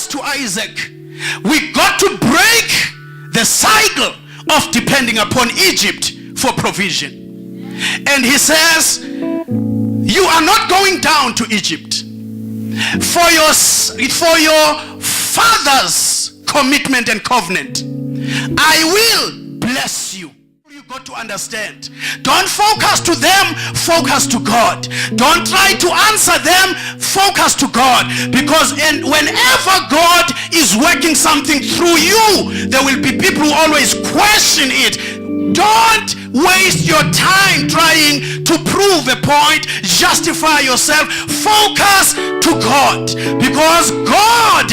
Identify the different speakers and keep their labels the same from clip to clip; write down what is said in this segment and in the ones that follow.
Speaker 1: says to Isaac, we got to break the cycle of depending upon Egypt for provision. And he says, you are not going down to Egypt. For your father's commitment and covenant, I will bless you. You got to understand, don't focus to them, focus to God. Don't try to answer them, focus to God. Because whenever God is working something through you, there will be people who always question it. Don't waste your time trying to prove a point, justify yourself. Focus to God, because God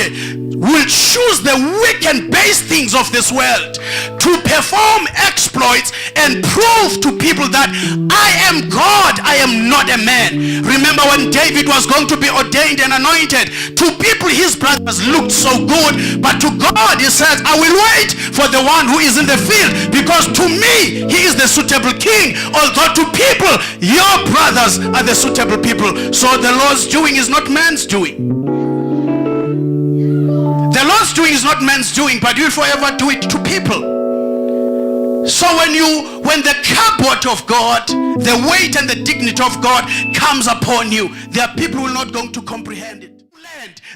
Speaker 1: will choose the weak and base things of this world to perform exploits and prove to people that I am God, I am not a man. Remember when David was going to be ordained and anointed, to people his brothers looked so good, but to God he says, I will wait for the one who is in the field, because to me he is the suitable king, although to people your brothers are the suitable people. So the Lord's doing is not man's doing. The Lord's doing is not man's doing, but you will forever do it to people. So when the cupboard of God, the weight and the dignity of God comes upon you, there are people who are not going to comprehend it.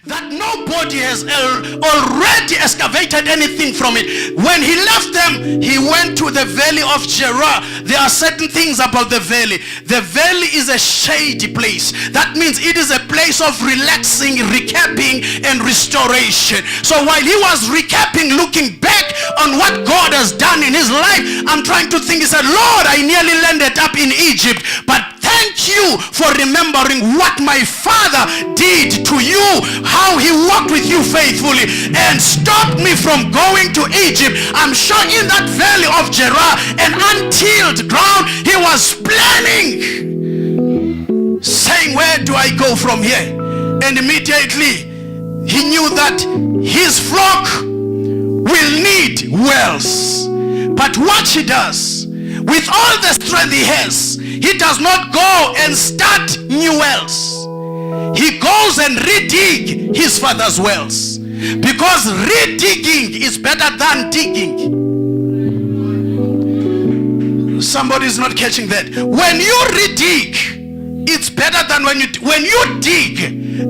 Speaker 1: That nobody has already excavated anything from it. When he left them, he went to the Valley of Gerar. There are certain things about the valley. The valley is a shady place. That means it is a place of relaxing, recapping, and restoration. So while he was recapping, looking back on what God has done in his life, I'm trying to think, he said, Lord, I nearly landed up in Egypt, but thank you for remembering what my father did to you, how he walked with you faithfully and stopped me from going to Egypt. I'm sure in that Valley of Gerar, an untilled ground, he was planning, saying, where do I go from here? And immediately he knew that his flock will need wells. But what he does, with all the strength he has, he does not go and start new wells. He goes and redig his father's wells, because redigging is better than digging. Somebody's not catching that. When you redig, it's better than when you dig,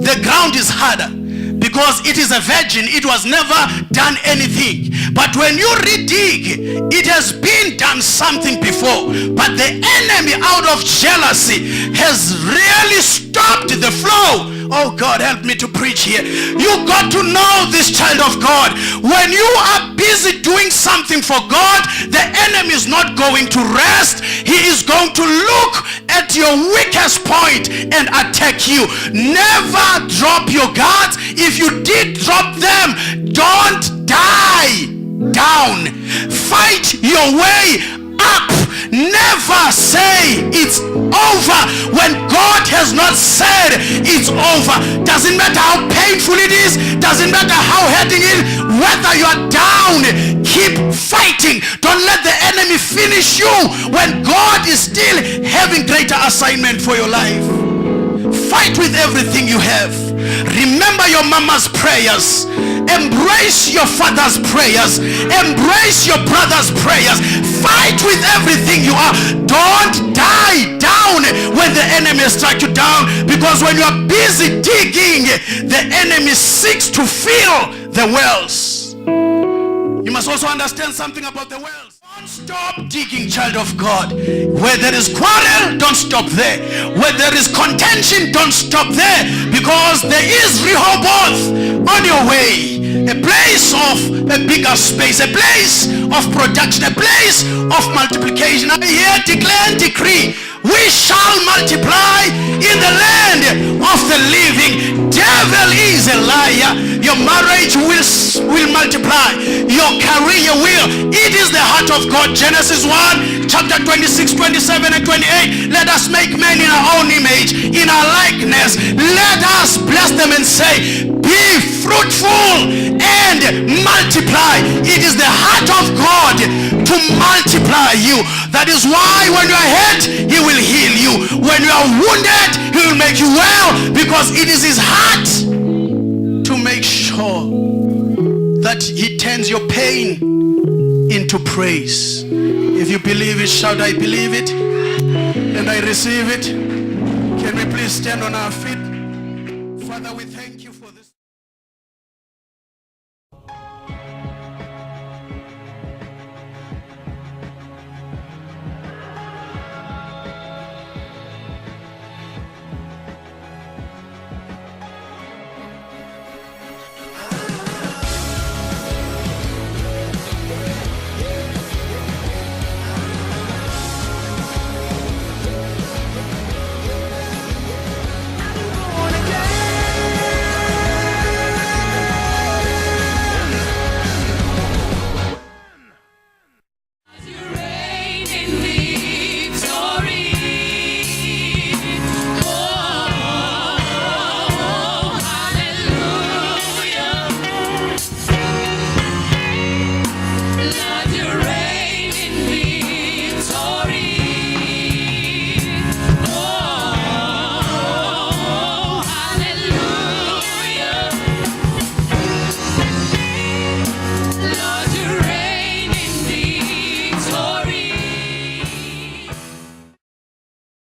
Speaker 1: the ground is harder, because it is a virgin, it was never done anything. But when you redig, it has been done something before. But the enemy, out of jealousy, has really stopped the flow. Oh God, help me to preach here. You got to know this, child of God. When you are busy doing something for God, the enemy is not going to rest. He is going to look at your weakest point and attack you. Never drop your guards. If you did drop them, don't die down. Fight your way up. Never say it's over when God has not said it's over. Doesn't matter how painful it is, doesn't matter how hurting it is, whether you are down, keep fighting. Don't let the enemy finish you when God is still having greater assignment for your life. Fight with everything you have. Remember your mama's prayers. Embrace your father's prayers. Embrace your brother's prayers. Fight with everything you are. Don't die down when the enemy strikes you down, because when you are busy digging, the enemy seeks to fill the wells. You must also understand something about the wells. Don't stop digging, child of God. Where there is quarrel, don't stop there. Where there is contention, don't stop there, because there is Rehoboth on your way. A place of a bigger space, a place of production, a place of multiplication. I here declare and decree, we shall multiply in the land of the living. Devil is a liar. Your marriage will multiply. Your career will. It is the heart of God. Genesis 1, chapter 26, 27 and 28. Let us make man in our own image, in our likeness. Let us bless them and say, be fruitful and multiply. It is the heart of God to multiply you. That is why when you are hurt, he will heal you. When you are wounded, he will make you well, because it is his heart to make sure that he turns your pain into praise. If you believe it, shout, I believe it and I receive it. Can we please stand on our feet?